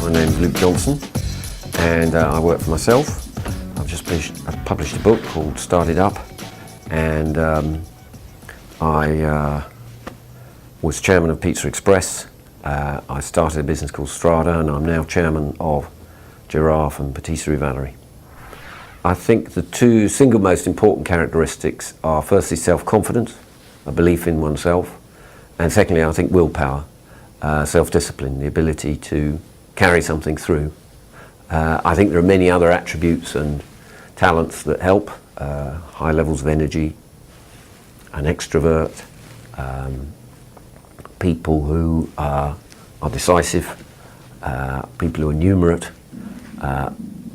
My name's Luke Johnson, and I work for myself. I've published a book called Started Up, and I was chairman of Pizza Express. I started a business called Strada, and I'm now chairman of Giraffe and Patisserie Valerie. I think the two single most important characteristics are firstly self-confidence, a belief in oneself, and secondly I think willpower, self-discipline, the ability to carry something through. I think there are many other attributes and talents that help, high levels of energy, an extrovert, people who are decisive, people who are numerate,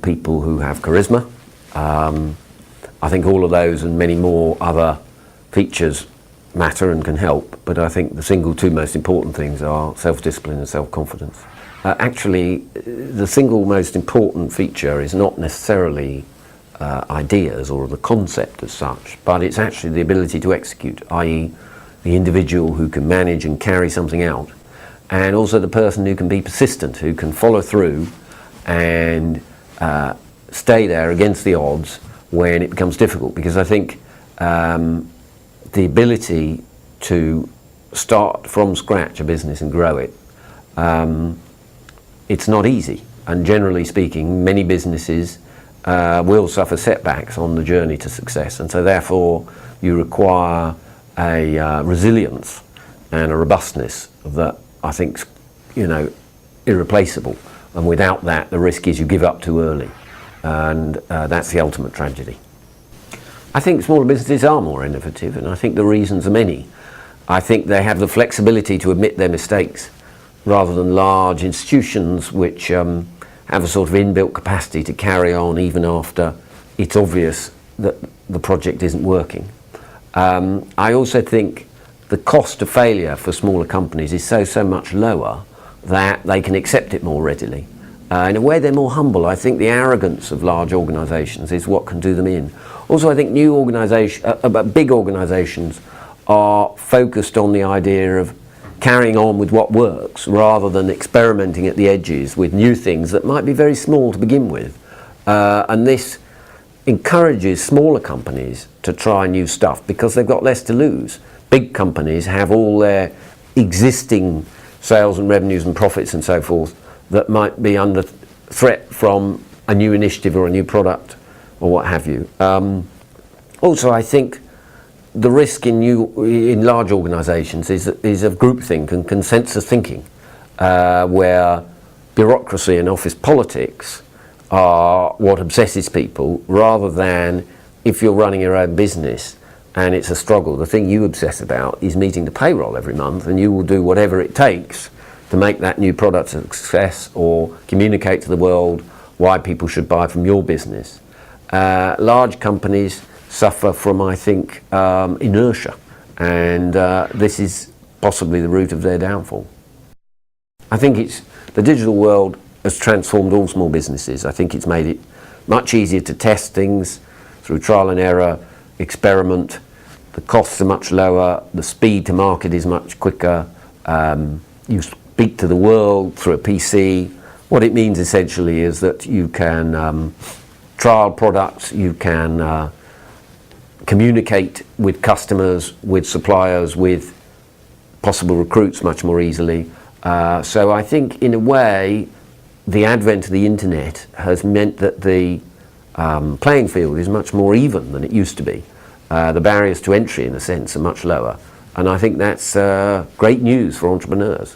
people who have charisma. I think all of those and many more other features matter and can help, but I think the two most important things are self-discipline and self-confidence. Actually, the single most important feature is not necessarily ideas or the concept as such, but it's actually the ability to execute, i.e. the individual who can manage and carry something out, and also the person who can be persistent, who can follow through and stay there against the odds when it becomes difficult. Because I think the ability to start from scratch a business and grow it, it's not easy, and generally speaking many businesses will suffer setbacks on the journey to success, and so therefore you require a resilience and a robustness that I think irreplaceable, and without that the risk is you give up too early, and that's the ultimate tragedy. I think smaller businesses are more innovative, and I think the reasons are many. I think they have the flexibility to admit their mistakes rather than large institutions which have a sort of inbuilt capacity to carry on even after it's obvious that the project isn't working. I also think the cost of failure for smaller companies is so much lower that they can accept it more readily. In a way they're more humble. I think the arrogance of large organisations is what can do them in. Also I think big organisations are focused on the idea of carrying on with what works rather than experimenting at the edges with new things that might be very small to begin with. And this encourages smaller companies to try new stuff because they've got less to lose. Big companies have all their existing sales and revenues and profits and so forth that might be under threat from a new initiative or a new product or what have you. Also I think the risk in large organisations is of groupthink and consensus thinking, where bureaucracy and office politics are what obsesses people, rather than if you're running your own business and it's a struggle, the thing you obsess about is meeting the payroll every month, and you will do whatever it takes to make that new product a success or communicate to the world why people should buy from your business. Large companies suffer from, I think, inertia, and this is possibly the root of their downfall. I think the digital world has transformed all small businesses. I think it's made it much easier to test things through trial and error, experiment. The costs are much lower, the speed to market is much quicker. You speak to the world through a PC. What it means essentially is that you can trial products, you can communicate with customers, with suppliers, with possible recruits much more easily. So I think in a way the advent of the internet has meant that the playing field is much more even than it used to be. The barriers to entry in a sense are much lower, and I think that's great news for entrepreneurs.